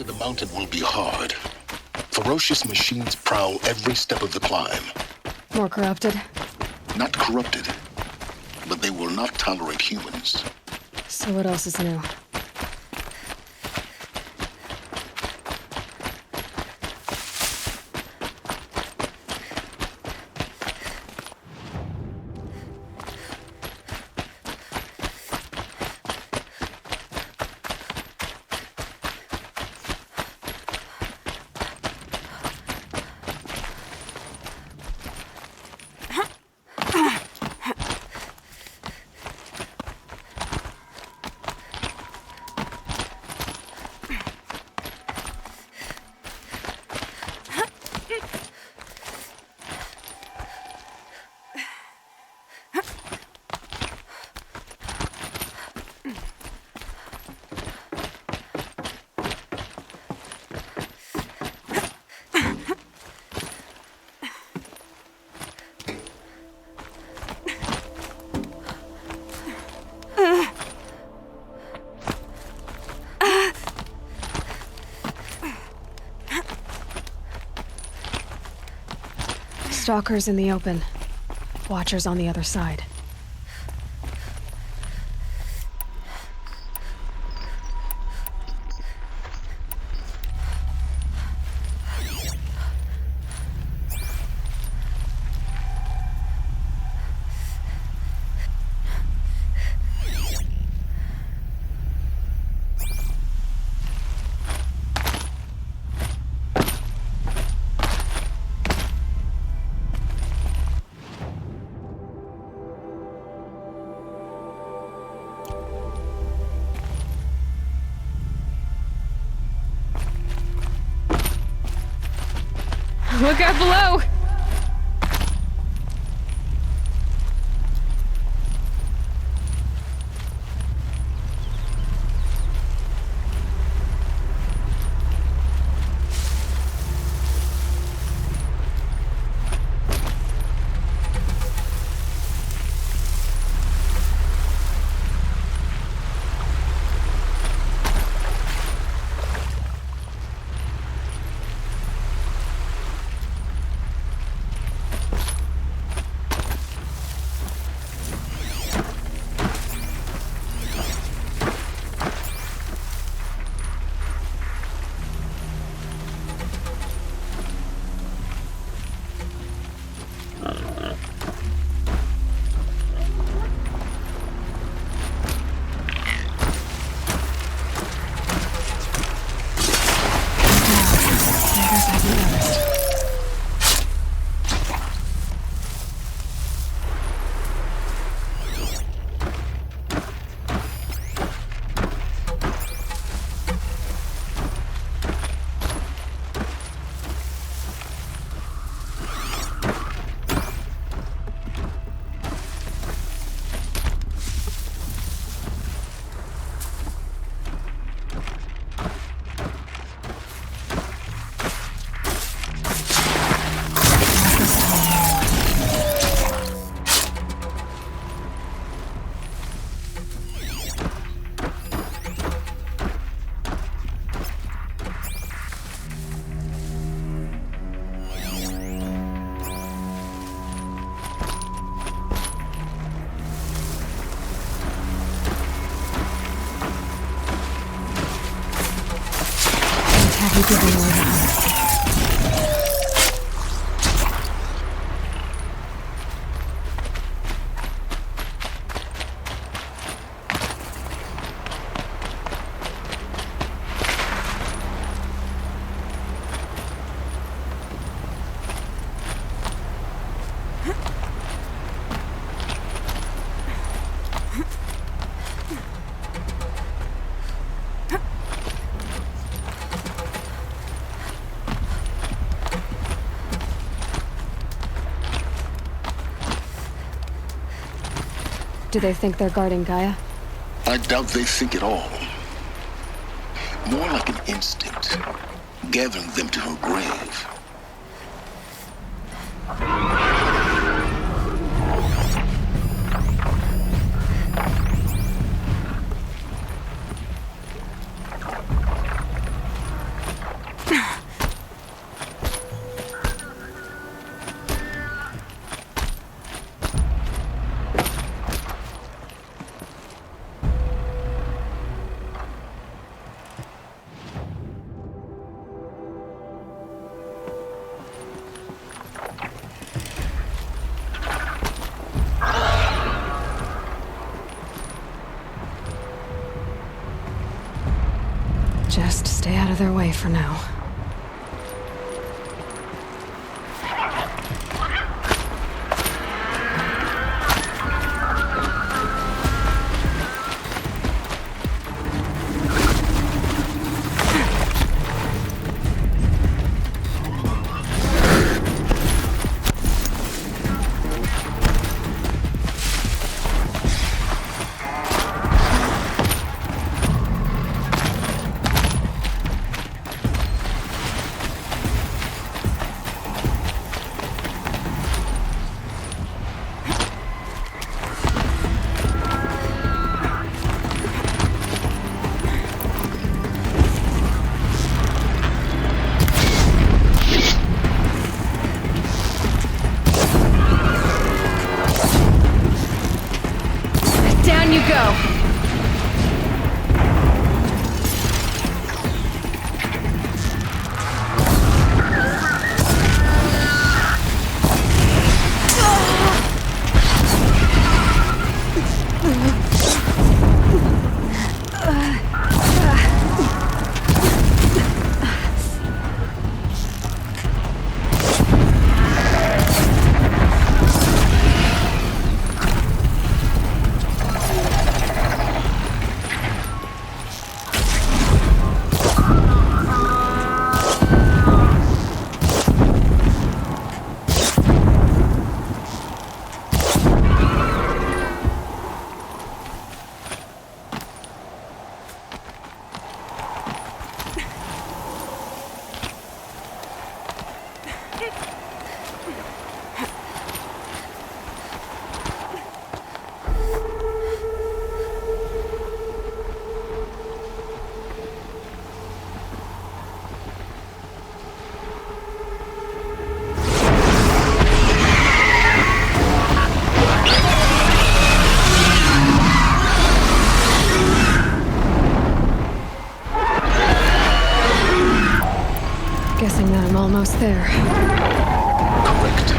to the mountain will be hard. Ferocious machines prowl every step of the climb. More corrupted? Not corrupted, but they will not tolerate humans. So what else is new? Stalkers in the open. Watchers on the other side. Look out below! Have you given away the house? Do they think they're guarding Gaia? I doubt they think at all. More like an instinct, gathering them to her grave. Just stay out of their way for now. Down you go! Guessing that I'm almost there. Correct.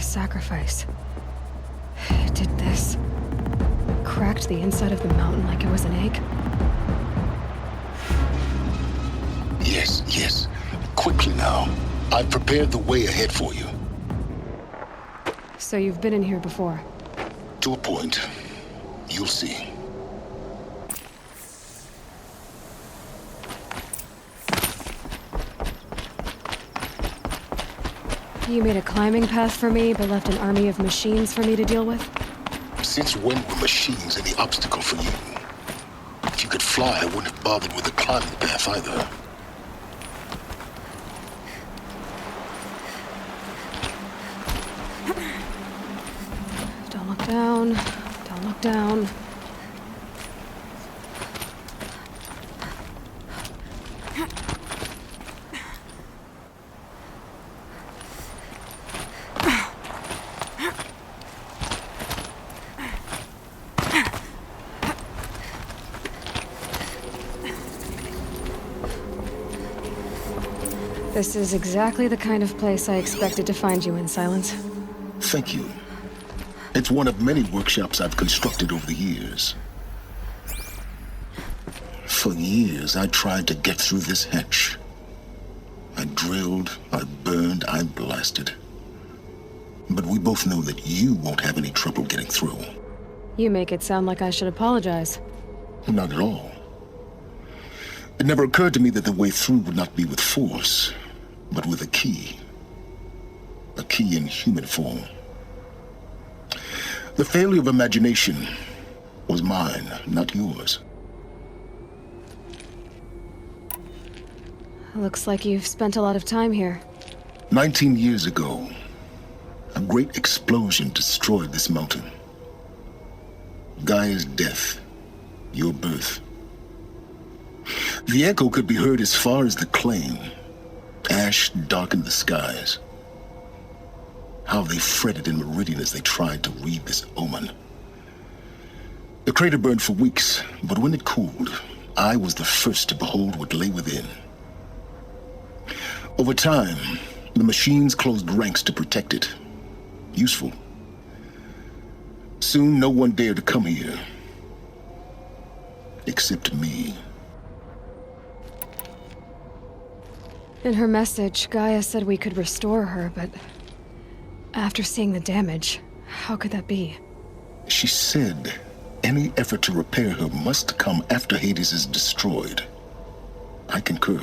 Sacrifice. It did this. Cracked the inside of the mountain like it was an egg. Yes, yes. Quickly now. I've prepared the way ahead for you. So you've been in here before? To a point. You'll see. You made a climbing path for me, but left an army of machines for me to deal with? Since when were machines any obstacle for you? If you could fly, I wouldn't have bothered with the climbing path either. Don't look down. Don't look down. This is exactly the kind of place I expected to find you in, Sylens. Thank you. It's one of many workshops I've constructed over the years. For years, I tried to get through this hatch. I drilled, I burned, I blasted. But we both know that you won't have any trouble getting through. You make it sound like I should apologize. Not at all. It never occurred to me that the way through would not be with force, but with a key. A key in human form. The failure of imagination was mine, not yours. Looks like you've spent a lot of time here. 19 years ago, a great explosion destroyed this mountain. Gaia's death, your birth. The echo could be heard as far as the claim. Ash darkened the skies. How they fretted in Meridian as they tried to read this omen. The crater burned for weeks, but when it cooled, I was the first to behold what lay within. Over time, the machines closed ranks to protect it. Useful. Soon, no one dared to come here. Except me. In her message, Gaia said we could restore her, but after seeing the damage, how could that be? She said any effort to repair her must come after Hades is destroyed. I concur.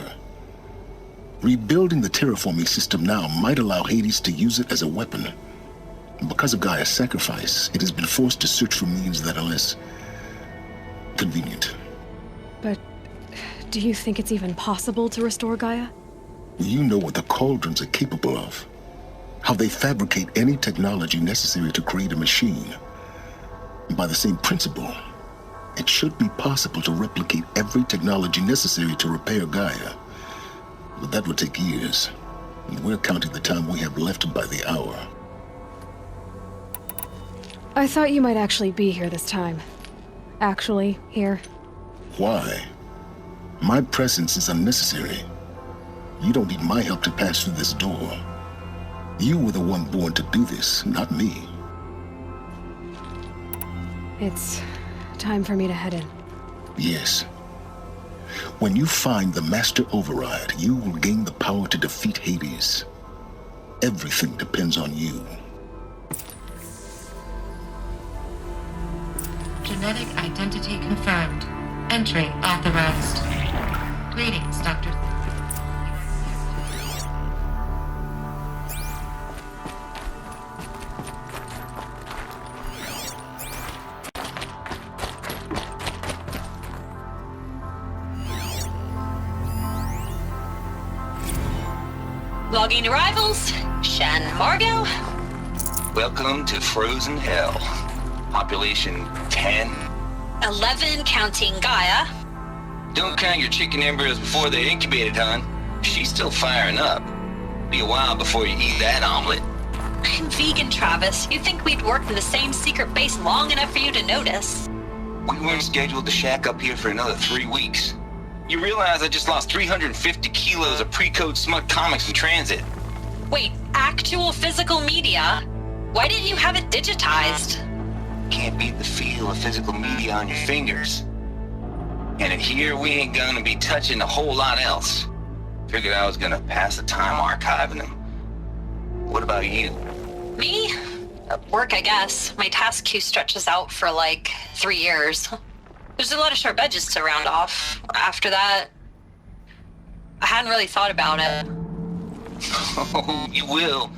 Rebuilding the terraforming system now might allow Hades to use it as a weapon. Because of Gaia's sacrifice, it has been forced to search for means that are less convenient. But do you think it's even possible to restore Gaia? You know what the Cauldrons are capable of. How they fabricate any technology necessary to create a machine. And by the same principle, it should be possible to replicate every technology necessary to repair Gaia. But that would take years. And we're counting the time we have left by the hour. I thought you might actually be here this time. Actually, here. Why? My presence is unnecessary. You don't need my help to pass through this door. You were the one born to do this, not me. It's time for me to head in. Yes. When you find the Master Override, you will gain the power to defeat Hades. Everything depends on you. Genetic identity confirmed. Entry authorized. Greetings, Dr. Logging arrivals. Shan Margot. Welcome to Frozen Hell. Population 10. 11 counting Gaia. Don't count your chicken embryos before they're incubated, hon. She's still firing up. Be a while before you eat that omelet. I'm vegan, Travis. You'd think we'd worked in the same secret base long enough for you to notice. We weren't scheduled to shack up here for another 3 weeks. You realize I just lost 350 kilos of pre-code smut comics in transit. Wait, actual physical media? Why didn't you have it digitized? Can't beat the feel of physical media on your fingers. And in here, we ain't gonna be touching a whole lot else. Figured I was gonna pass the time archiving them. What about you? Me? Work, I guess. My task queue stretches out for like 3 years. There's a lot of sharp edges to round off. After that, I hadn't really thought about it. Oh, you will.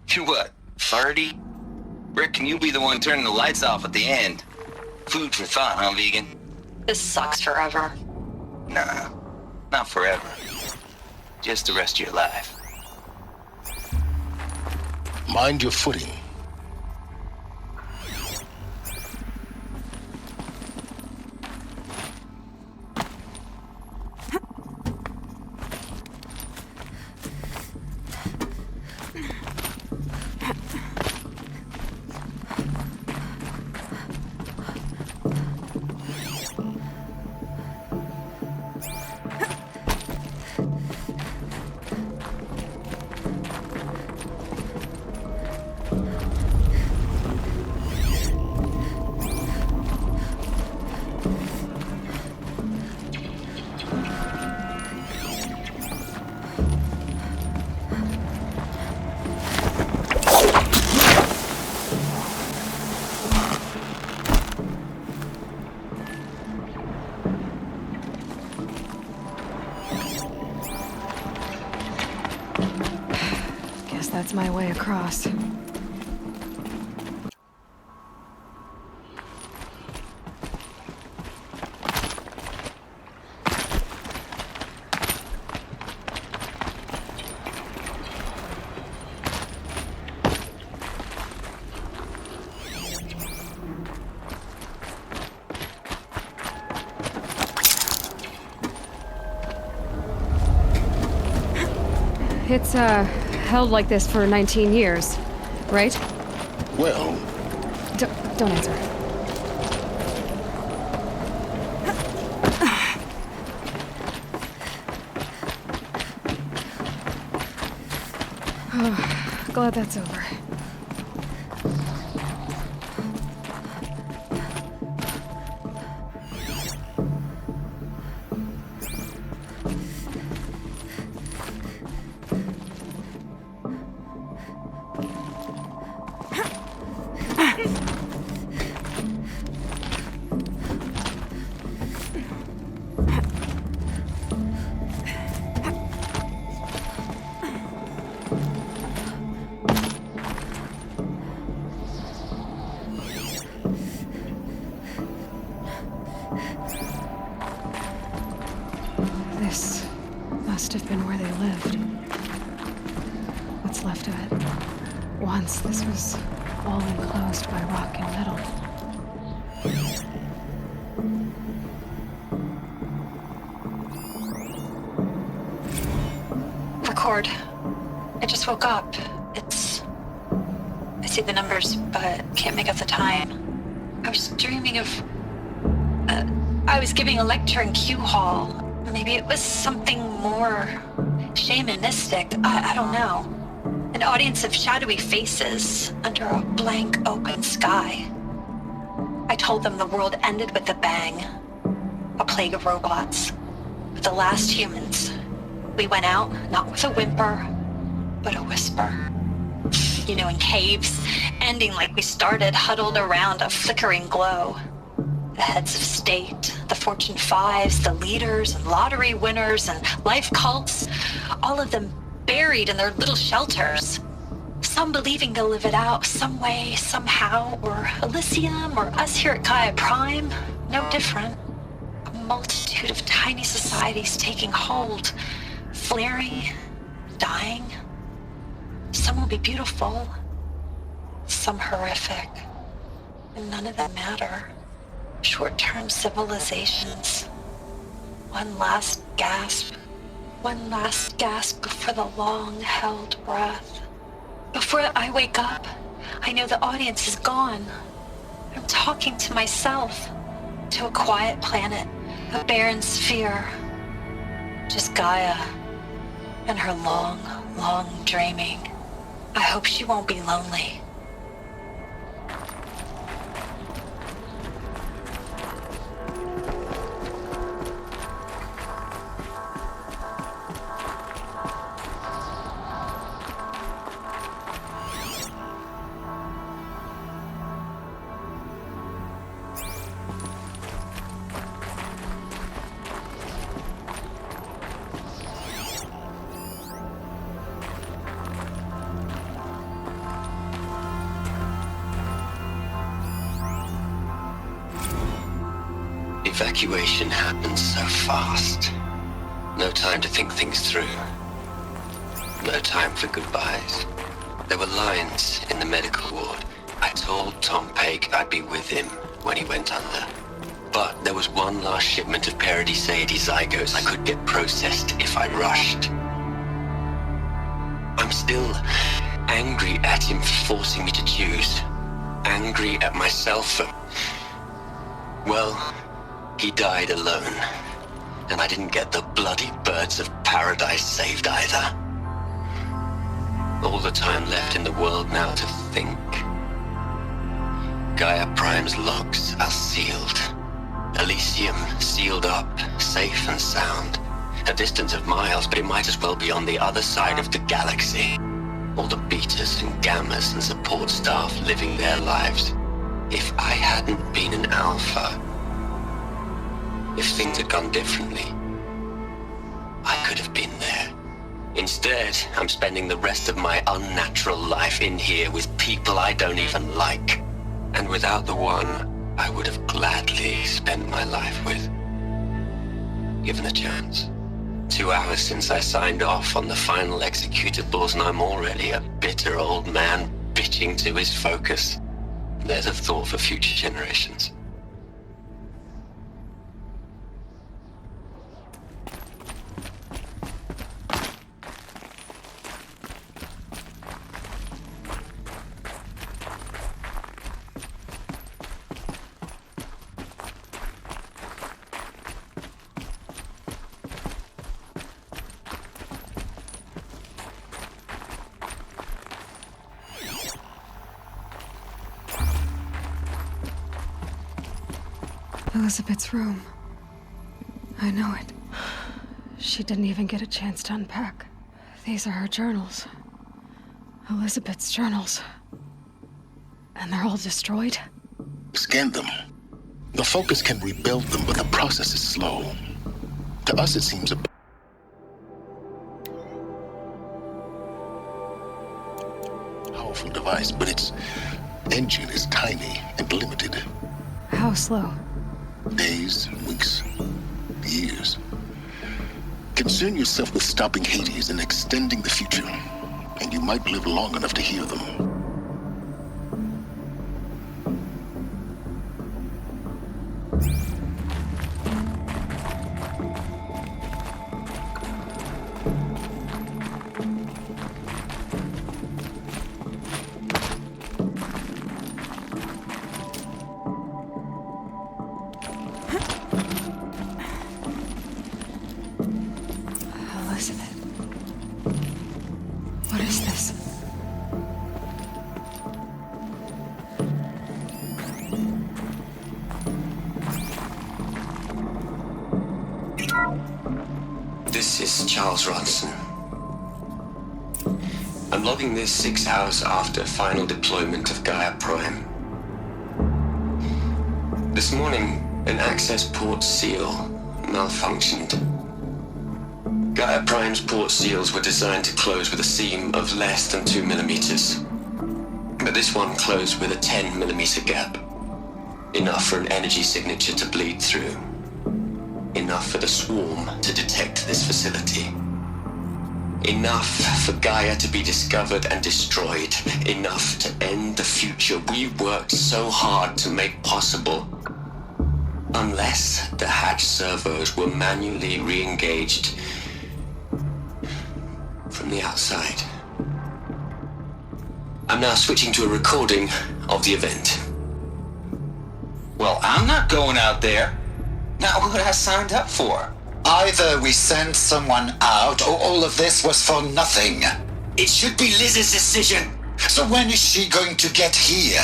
You're what, 30? Reckon you'll be the one turning the lights off at the end. Food for thought, huh, vegan? This sucks forever. Nah, not forever. Just the rest of your life. Mind your footing. Guess that's my way across. It's, held like this for 19 years, right? Well, Don't answer. Oh, glad that's over. This must have been where they lived. What's left of it. Once this was all enclosed by rock and metal. Record. I just woke up. I see the numbers, but can't make out the time. I was dreaming of... I was giving a lecture in Q Hall. Maybe it was something more shamanistic. I don't know. An audience of shadowy faces under a blank open sky. I told them the world ended with a bang. A plague of robots. With the last humans. We went out, not with a whimper, but a whisper. You know, in caves, ending like we started, huddled around a flickering glow. The heads of state, the Fortune 5s, the leaders and lottery winners and life cults, all of them buried in their little shelters. Some believing they'll live it out some way, somehow, or Elysium, or us here at Gaia Prime, no different. A multitude of tiny societies taking hold, flaring, dying. Some will be beautiful, some horrific, and none of them matter. Short-term civilizations. One last gasp before the long-held breath. Before I wake up, I know the audience is gone. I'm talking to myself, to a quiet planet, a barren sphere. Just Gaia and her long, long dreaming. I hope she won't be lonely. evacuation happened so fast. No time to think things through. No time for goodbyes. There were lines in the medical ward. I told Tom Pake I'd be with him when he went under. But there was one last shipment of Paradiseidae zygotes I could get processed if I rushed. I'm still angry at him for forcing me to choose. Angry at myself for... Well, he died alone. And I didn't get the bloody birds of paradise saved either. All the time left in the world now to think. Gaia Prime's logs are sealed. Elysium sealed up, safe and sound. A distance of miles, but it might as well be on the other side of the galaxy. All the betas and gammas and support staff living their lives. If I hadn't been an alpha, if things had gone differently, I could have been there. Instead, I'm spending the rest of my unnatural life in here with people I don't even like. And without the one I would have gladly spent my life with. Given a chance. 2 hours since I signed off on the final executables, and I'm already a bitter old man bitching to his focus. There's a thought for future generations. Elizabeth's room. I know it. She didn't even get a chance to unpack. These are her journals. Elizabeth's journals. And they're all destroyed? Scan them. The Focus can rebuild them, but the process is slow. To us, it seems a powerful device, but its engine is tiny and limited. How slow? Days, weeks, years. Concern yourself with stopping Hades and extending the future, and you might live long enough to hear them. What is this? This is Charles Rodson. I'm logging this 6 hours after final deployment of Gaia Prime. This morning, an access port seal malfunctioned. Gaia Prime's port seals were designed to close with a seam of less than 2 millimeters. But this one closed with a 10 millimeter gap. Enough for an energy signature to bleed through. Enough for the swarm to detect this facility. Enough for Gaia to be discovered and destroyed. Enough to end the future we worked so hard to make possible. Unless the hatch servos were manually re-engaged from the outside. I'm now switching to a recording of the event. Well, I'm not going out there. Not what I signed up for. Either we sent someone out, or all of this was for nothing. It should be Liz's decision. So when is she going to get here?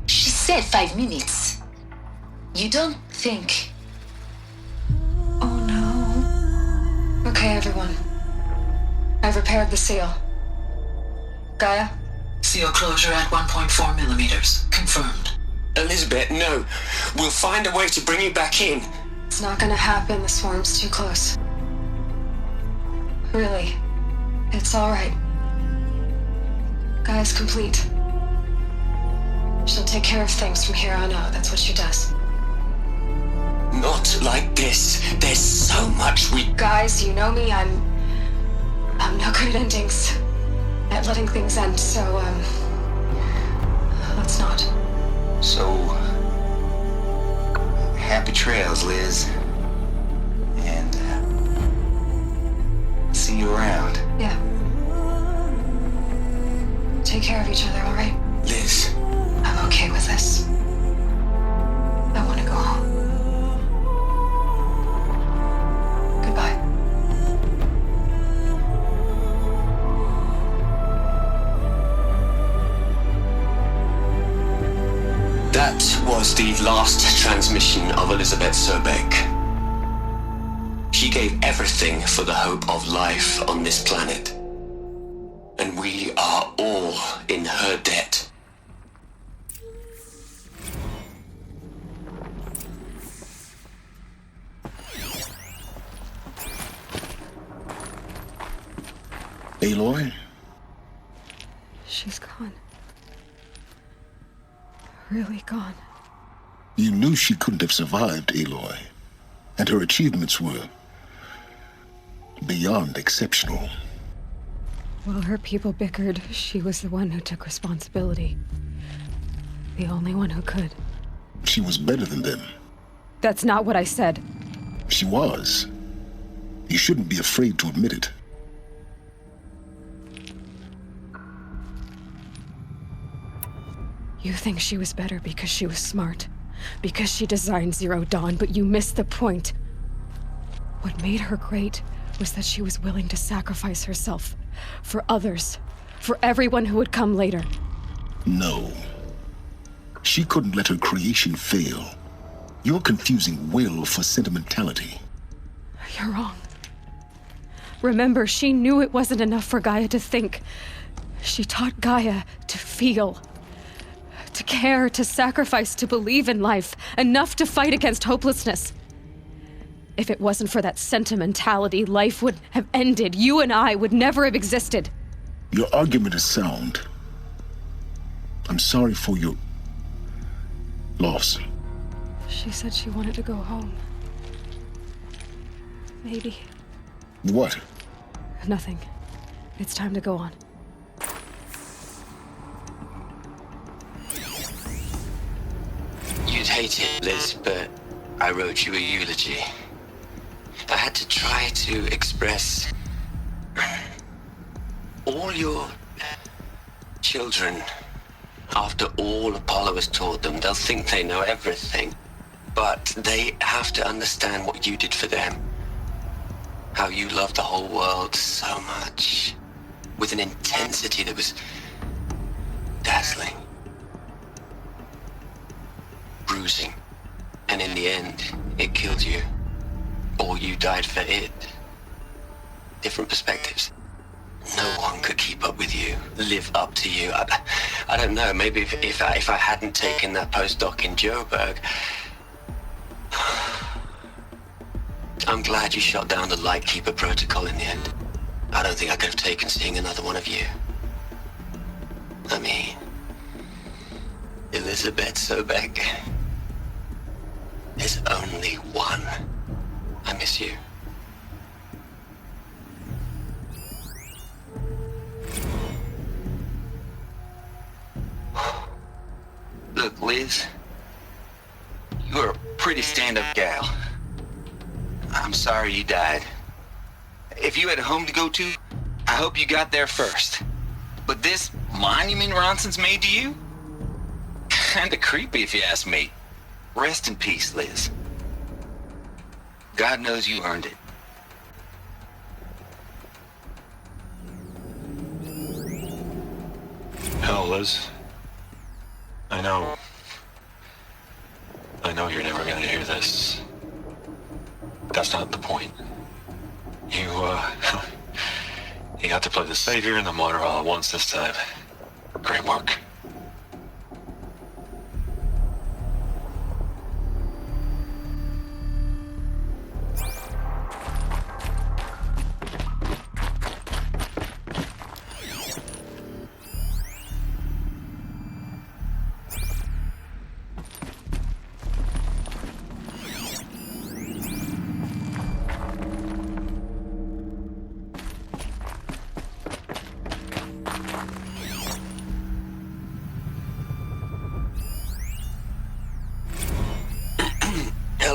She said 5 minutes. You don't think... Oh no. Okay, everyone. I've repaired the seal. Gaia? Seal closure at 1.4 millimeters. Confirmed. Elizabeth, no. We'll find a way to bring you back in. It's not gonna happen, the swarm's too close. Really. It's alright. Gaia's complete. She'll take care of things from here on out, that's what she does. Not like this. There's so much we... Guys, you know me, I'm no good at endings. At letting things end, so, let's not. So, happy trails, Liz. And, see you around. Yeah. Take care of each other, all right? Liz. I'm okay with this. I want to go home. Goodbye. That was the last transmission of Elizabeth Sobek. She gave everything for the hope of life on this planet. And we are all in her debt. Aloy? She's gone. Really gone. You knew she couldn't have survived, Aloy. And her achievements were beyond exceptional. While her people bickered, she was the one who took responsibility. The only one who could. She was better than them. That's not what I said. She was. You shouldn't be afraid to admit it. You think she was better because she was smart, because she designed Zero Dawn, but you missed the point. What made her great was that she was willing to sacrifice herself for others, for everyone who would come later. No. She couldn't let her creation fail. You're confusing will for sentimentality. You're wrong. Remember, she knew it wasn't enough for Gaia to think. She taught Gaia to feel. To care, to sacrifice, to believe in life, enough to fight against hopelessness. If it wasn't for that sentimentality, life would have ended. You and I would never have existed. Your argument is sound. I'm sorry for your loss. She said she wanted to go home. Maybe. What? Nothing. It's time to go on. You'd hate it, Liz, but I wrote you a eulogy. I had to try to express all your children. After all Apollo has taught them, they'll think they know everything. But they have to understand what you did for them. How you loved the whole world so much. With an intensity that was dazzling. Bruising. And in the end, it killed you. Or you died for it. Different perspectives. No one could keep up with you, live up to you. I don't know, maybe if I hadn't taken that postdoc in Joburg. I'm glad you shot down the Lightkeeper protocol in the end. I don't think I could have taken seeing another one of you. I mean, Elizabeth Sobek. There's only one. I miss you. Look, Liz, you're a pretty stand-up gal. I'm sorry you died. If you had a home to go to, I hope you got there first. But this monument Ronson's made to you? Kinda creepy if you ask me. Rest in peace, Liz. God knows you earned it. Hell, Liz. I know you're never gonna hear this. That's not the point. You got to play the savior and the martyr all at once this time. Great work.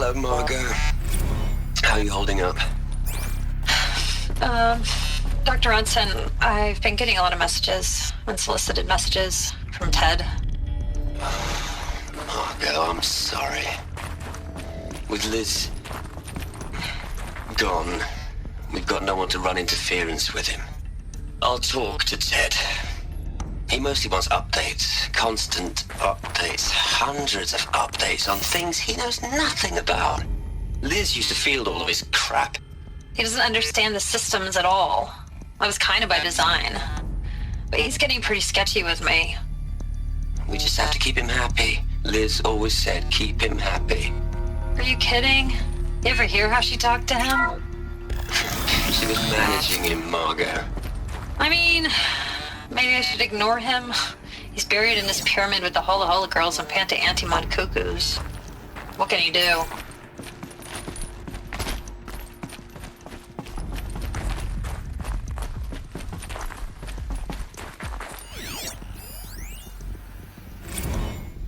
Hello, Margot. How are you holding up? Dr. Ronson, I've been getting a lot of messages, unsolicited messages from Ted. Margot, I'm sorry. With Liz gone, we've got no one to run interference with him. I'll talk to Ted. He mostly wants updates, constant updates, hundreds of updates on things he knows nothing about. Liz used to field all of his crap. He doesn't understand the systems at all. That was kind of by design. But he's getting pretty sketchy with me. We just have to keep him happy. Liz always said, keep him happy. Are you kidding? You ever hear how she talked to him? She was managing him, Margot. I mean, maybe I should ignore him. He's buried in this pyramid with the Hola Hola girls and Panta Antimod cuckoos. What can he do?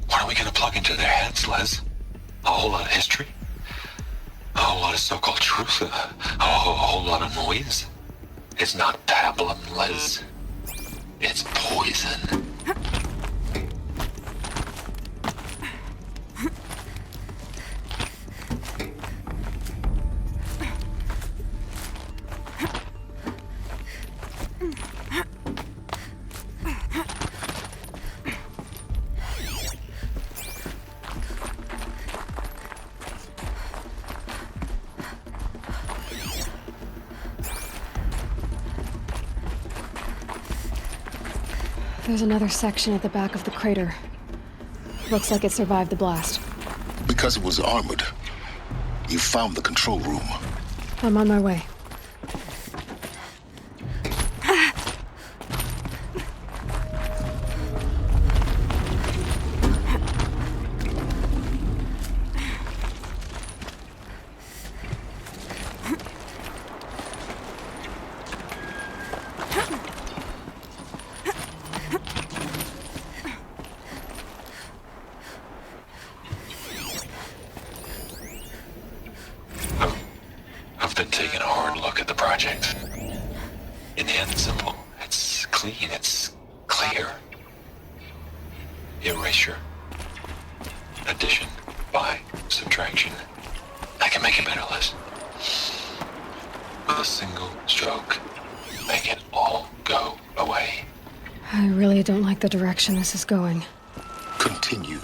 What are we gonna plug into their heads, Les? A whole lot of history? A whole lot of so-called truth? A whole lot of noise? It's not pablum, Les. It's poison. There's another section at the back of the crater. Looks like it survived the blast. Because it was armored. You found the control room. I'm on my way. I've been taking a hard look at the project. In the end, it's simple. It's clean. It's clear. Erasure. Addition. By. Subtraction. I can make it better, Liz. With a single stroke. Make it all go away. I really don't like the direction this is going. Continue.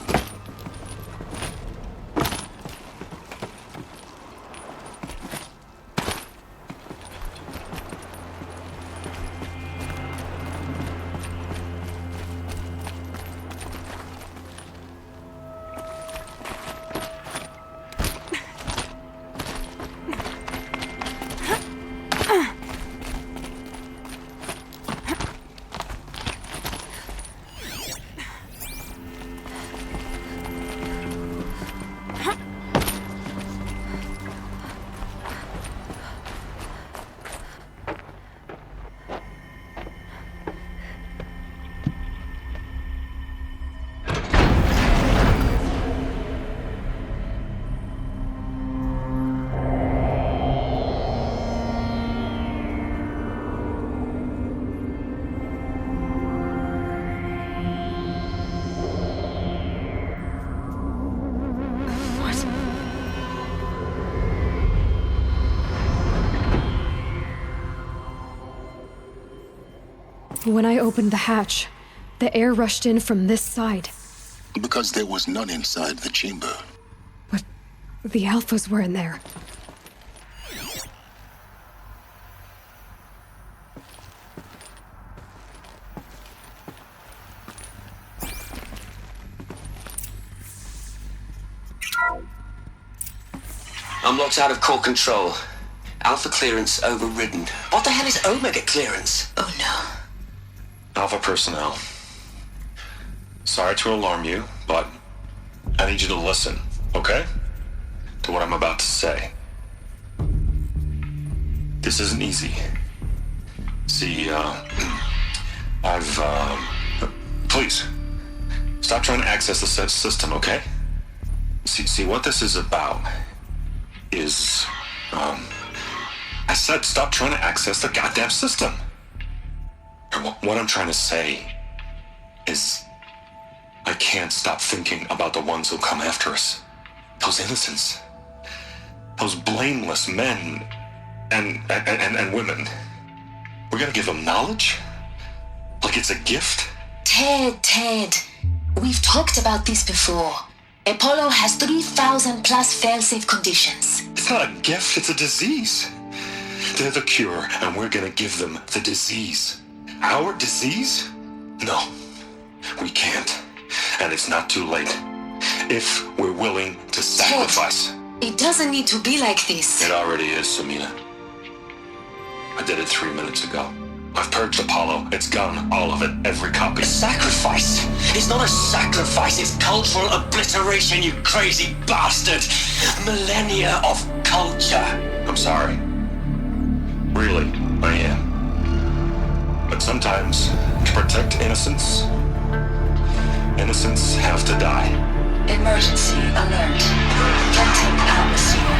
When I opened the hatch, the air rushed in from this side. Because there was none inside the chamber. But the alphas were in there. I'm locked out of core control. Alpha clearance overridden. What the hell is Omega clearance? Oh no. Alpha personnel. Sorry to alarm you, but I need you to listen, okay? To what I'm about to say. This isn't easy. See, please, stop trying to access the system, okay? See, what this is about is, I said stop trying to access the goddamn system. What I'm trying to say is I can't stop thinking about the ones who come after us. Those innocents. Those blameless men and women. We're gonna give them knowledge? Like it's a gift? Ted. We've talked about this before. Apollo has 3,000 plus fail-safe conditions. It's not a gift, it's a disease. They're the cure, and we're gonna give them the disease. Our disease? No, we can't. And it's not too late. If we're willing to sacrifice. Ted, it doesn't need to be like this. It already is, Samina. I did it 3 minutes ago. I've purged Apollo. It's gone. All of it. Every copy. A sacrifice? It's not a sacrifice. It's cultural obliteration, you crazy bastard. Millennia of culture. I'm sorry. Really, I am. But sometimes, to protect innocence, innocents have to die. Emergency alert. Contact atmosphere.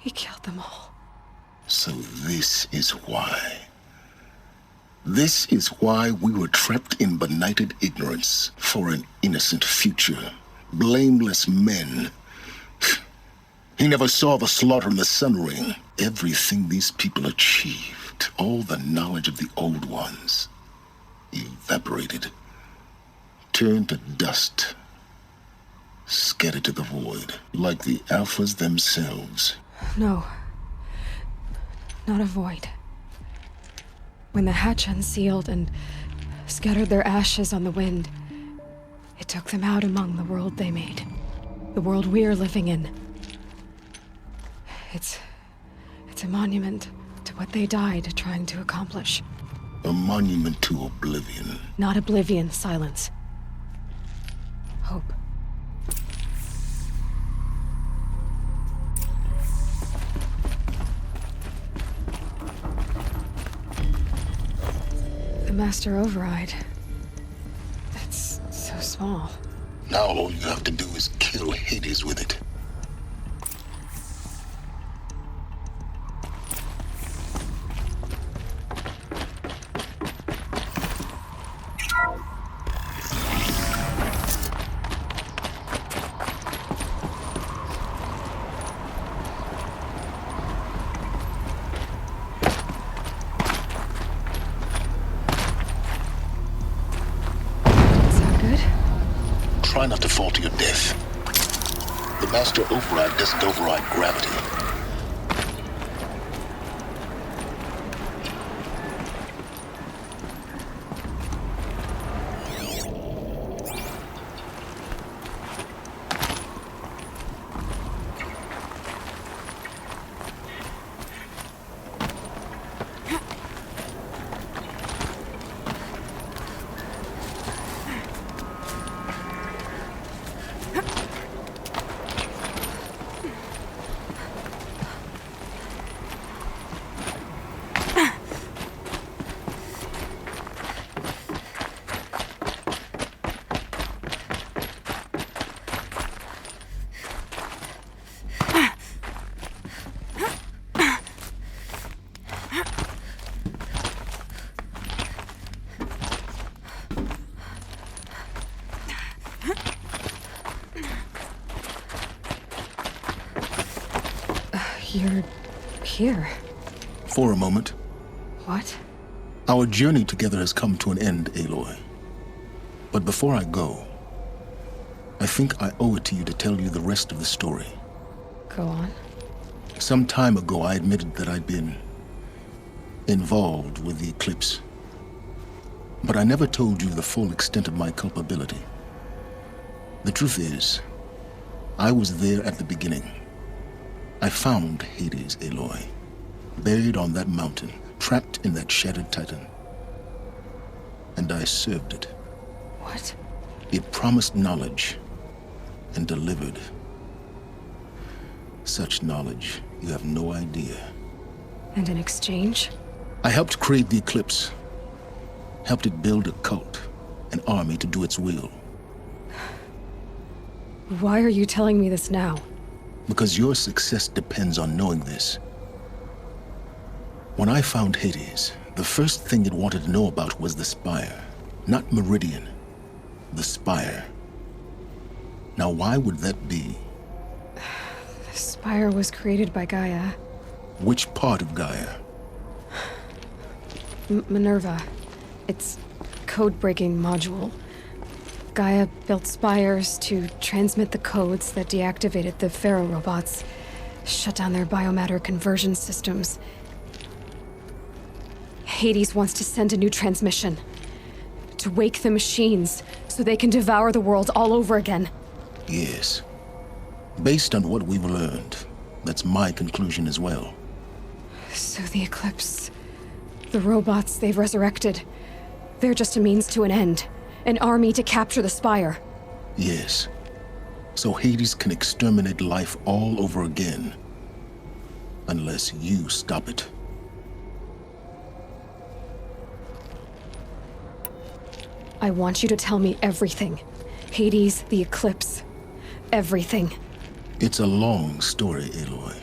He killed them all. So this is why. This is why we were trapped in benighted ignorance for an innocent future. Blameless men. He never saw the slaughter in the Sun Ring. Everything these people achieved, all the knowledge of the old ones, evaporated, turned to dust, scattered to the void, like the Alphas themselves. No. Not a void. When the hatch unsealed and scattered their ashes on the wind, it took them out among the world they made. The world we're living in. It's a monument to what they died trying to accomplish. A monument to oblivion. Not oblivion, Sylens. Hope. The Master Override. It's so small. Now all you have to do is kill Hades with it. Try not to fall to your death. The Master Override doesn't override gravity. You're here. For a moment. What? Our journey together has come to an end, Aloy. But before I go, I think I owe it to you to tell you the rest of the story. Go on. Some time ago, I admitted that I'd been involved with the eclipse. But I never told you the full extent of my culpability. The truth is, I was there at the beginning. I found Hades, Aloy, buried on that mountain, trapped in that shattered titan. And I served it. What? It promised knowledge and delivered. Such knowledge, you have no idea. And in exchange? I helped create the Eclipse. Helped it build a cult, an army to do its will. Why are you telling me this now? Because your success depends on knowing this. When I found Hades, the first thing it wanted to know about was the Spire. Not Meridian. The Spire. Now why would that be? The Spire was created by Gaia. Which part of Gaia? Minerva. Its code-breaking module. Gaia built spires to transmit the codes that deactivated the Pharaoh robots, shut down their biomatter conversion systems. Hades wants to send a new transmission. To wake the machines, so they can devour the world all over again. Yes. Based on what we've learned, that's my conclusion as well. So the Eclipse... the robots they've resurrected... they're just a means to an end. An army to capture the Spire. Yes. So Hades can exterminate life all over again. Unless you stop it. I want you to tell me everything. Hades, the Eclipse. Everything. It's a long story, Aloy.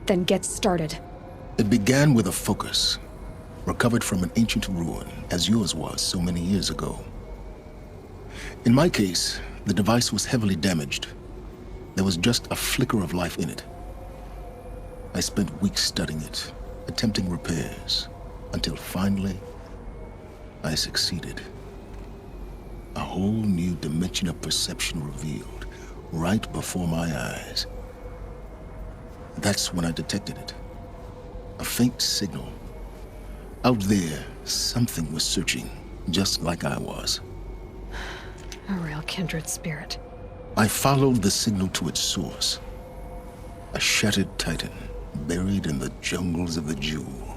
Then get started. It began with a focus. Recovered from an ancient ruin, as yours was so many years ago. In my case, the device was heavily damaged. There was just a flicker of life in it. I spent weeks studying it, attempting repairs, until finally, I succeeded. A whole new dimension of perception revealed, right before my eyes. That's when I detected it. A faint signal. Out there, something was searching, just like I was. A real kindred spirit. I followed the signal to its source. A shattered titan, buried in the jungles of the Jewel.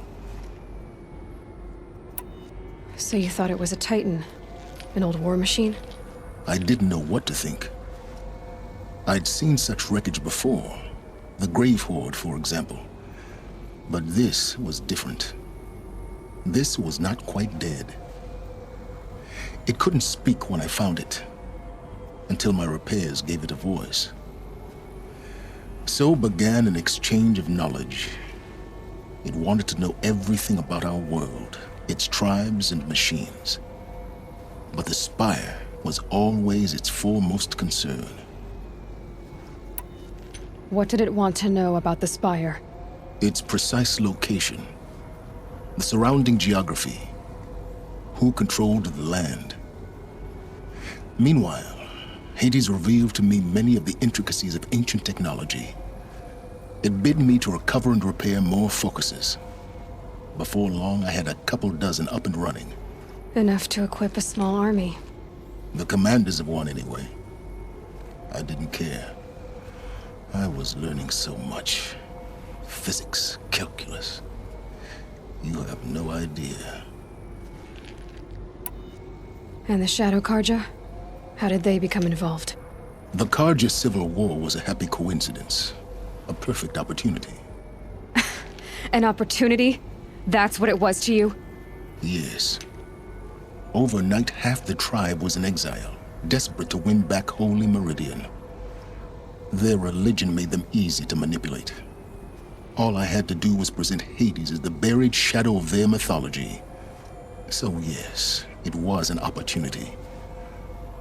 So you thought it was a titan? An old war machine? I didn't know what to think. I'd seen such wreckage before. The Grave Horde, for example. But this was different. This was not quite dead. It couldn't speak when I found it, until my repairs gave it a voice. So began an exchange of knowledge. It wanted to know everything about our world, its tribes and machines. But the Spire was always its foremost concern. What did it want to know about the Spire? Its precise location, the surrounding geography, who controlled the land. Meanwhile, Hades revealed to me many of the intricacies of ancient technology. It bid me to recover and repair more focuses. Before long, I had a couple dozen up and running. Enough to equip a small army. The commanders of one, anyway. I didn't care. I was learning so much. Physics, calculus. You have no idea. And the Shadow Karja? How did they become involved? The Karja Civil War was a happy coincidence. A perfect opportunity. An opportunity? That's what it was to you? Yes. Overnight, half the tribe was in exile, desperate to win back Holy Meridian. Their religion made them easy to manipulate. All I had to do was present Hades as the buried shadow of their mythology. So yes, it was an opportunity.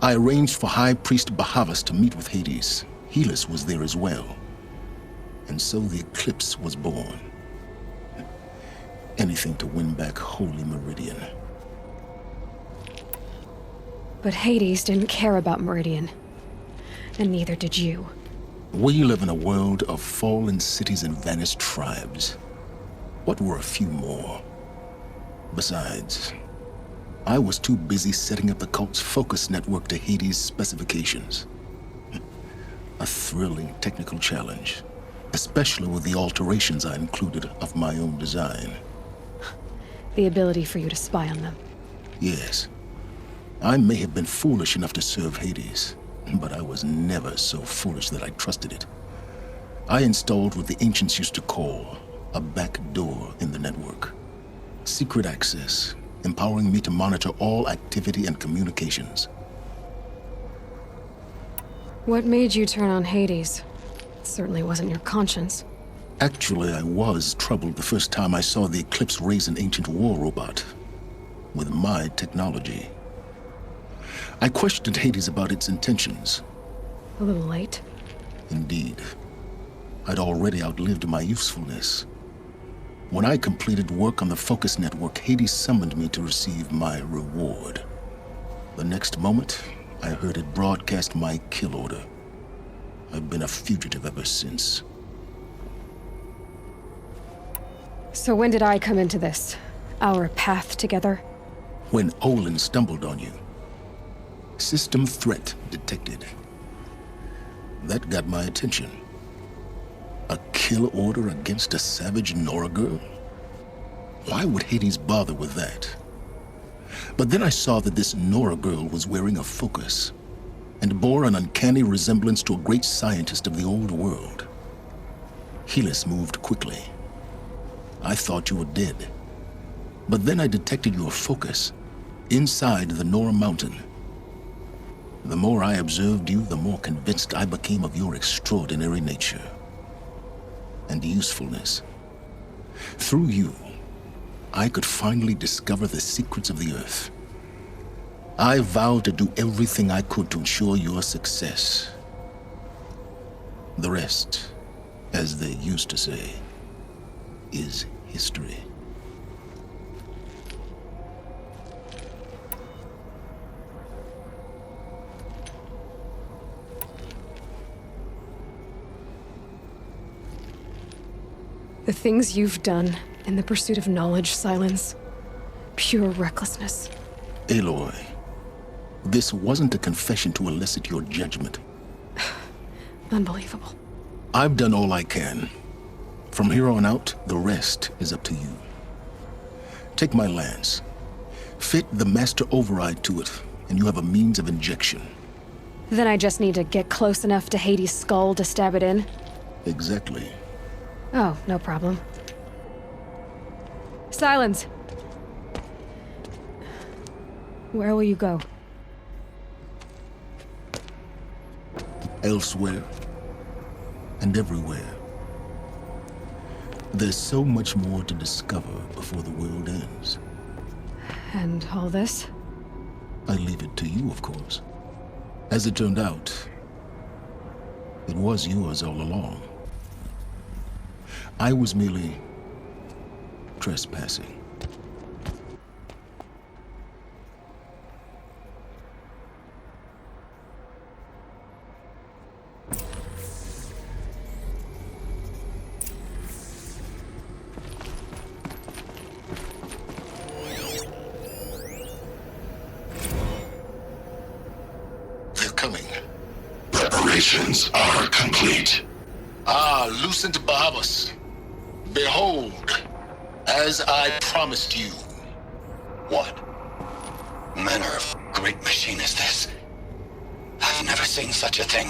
I arranged for High Priest Bahavas to meet with Hades. Helis was there as well. And so the Eclipse was born. Anything to win back Holy Meridian. But Hades didn't care about Meridian. And neither did you. We live in a world of fallen cities and vanished tribes. What were a few more? Besides, I was too busy setting up the cult's focus network to Hades' specifications. A thrilling technical challenge, especially with the alterations I included of my own design. The ability for you to spy on them. Yes. I may have been foolish enough to serve Hades, but I was never so foolish that I trusted it. I installed what the ancients used to call a back door in the network. Secret access, empowering me to monitor all activity and communications. What made you turn on Hades? It certainly wasn't your conscience. Actually, I was troubled the first time I saw the Eclipse raise an ancient war robot with my technology. I questioned Hades about its intentions. A little late. Indeed. I'd already outlived my usefulness. When I completed work on the Focus Network, Hades summoned me to receive my reward. The next moment, I heard it broadcast my kill order. I've been a fugitive ever since. So when did I come into this? Our path together? When Olin stumbled on you. System threat detected. That got my attention. A kill order against a savage Nora girl? Why would Hades bother with that? But then I saw that this Nora girl was wearing a focus, and bore an uncanny resemblance to a great scientist of the old world. Helis moved quickly. I thought you were dead. But then I detected your focus inside the Nora mountain. The more I observed you, the more convinced I became of your extraordinary nature and usefulness. Through you, I could finally discover the secrets of the Earth. I vowed to do everything I could to ensure your success. The rest, as they used to say, is history. The things you've done in the pursuit of knowledge, Sylens. Pure recklessness. Aloy, this wasn't a confession to elicit your judgment. Unbelievable. I've done all I can. From here on out, the rest is up to you. Take my lance. Fit the master override to it, and you have a means of injection. Then I just need to get close enough to Hades' skull to stab it in? Exactly. Oh, no problem. Sylens! Where will you go? Elsewhere. And everywhere. There's so much more to discover before the world ends. And all this? I leave it to you, of course. As it turned out, it was yours all along. I was merely trespassing. They're coming. Preparations are complete. Ah, Lucent Bahamas. Behold, as I promised you. What manner of great machine is this? I've never seen such a thing.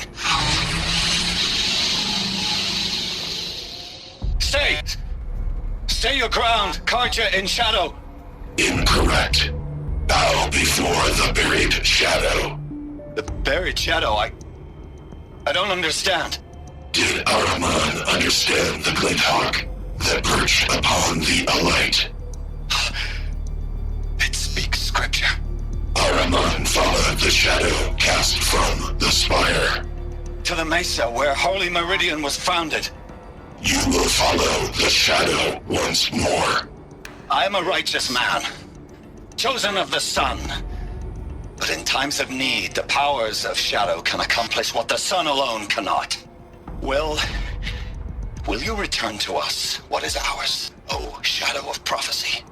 Stay! Stay your ground, Karja in shadow! Incorrect. Bow before the buried shadow. The buried shadow? I don't understand. Did Araman understand the glint hawk that perched upon the alight? It speaks scripture. Araman followed the shadow cast from the spire. To the mesa where Holy Meridian was founded. You will follow the shadow once more. I am a righteous man, chosen of the sun. But in times of need, the powers of shadow can accomplish what the sun alone cannot. Will you return to us what is ours, O Shadow of Prophecy?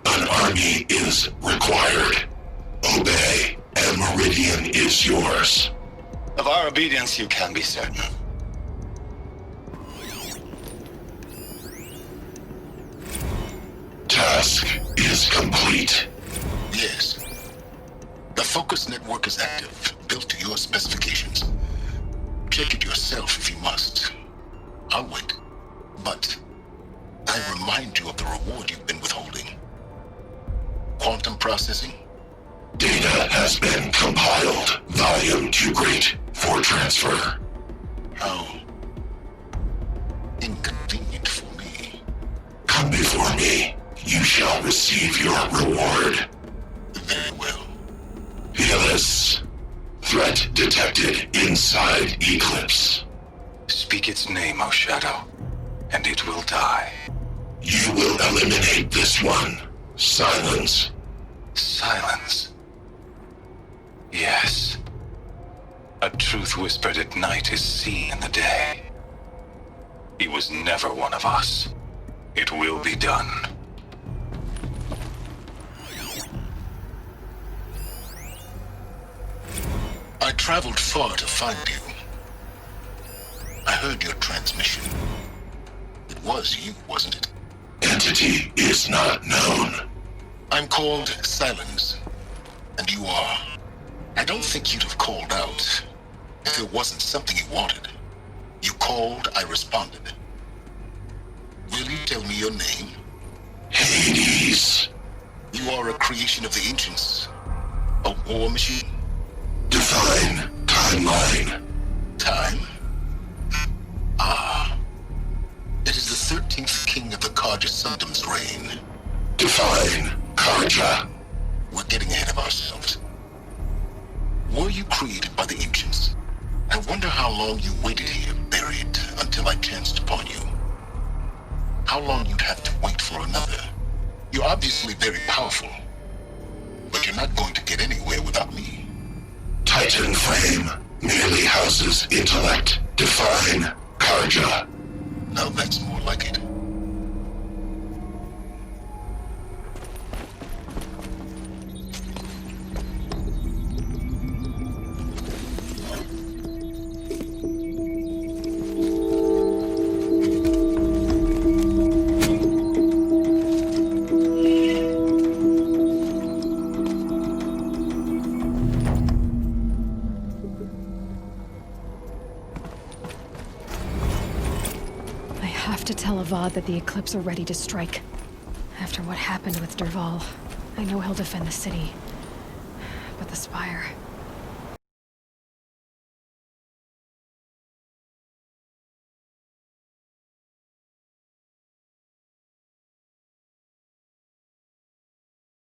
An army is required. Obey, and Meridian is yours. Of our obedience you can be certain. Task is complete. Yes. The focus network is active, built to your specifications. Check it yourself if you must. I'll wait. But I remind you of the reward you've been withholding. Quantum processing? Data has been compiled. Volume too great for transfer. How inconvenient for me. Come before me. You shall receive your reward. Very well. Sylens. Threat detected inside Eclipse. Speak its name, O Shadow, and it will die. You will eliminate this one. Sylens. Sylens. Yes. A truth whispered at night is seen in the day. He was never one of us. It will be done. I traveled far to find you. I heard your transmission. It was you, wasn't it? Entity is not known. I'm called Sylens, and you are. I don't think you'd have called out if it wasn't something you wanted. You called, I responded. Will you tell me your name? Hades. You are a creation of the ancients. A war machine? Define timeline. Time? Ah. It is the 13th king of the Karja Sundam's reign. Define Karja. We're getting ahead of ourselves. Were you created by the ancients? I wonder how long you waited here, buried, until I chanced upon you. How long you'd have to wait for another. You're obviously very powerful, but you're not going to get anywhere without me. Titan Flame merely houses intellect. Define Karja. Now that's more like it. That the Eclipse are ready to strike. After what happened with Derval, I know he'll defend the city. But the Spire...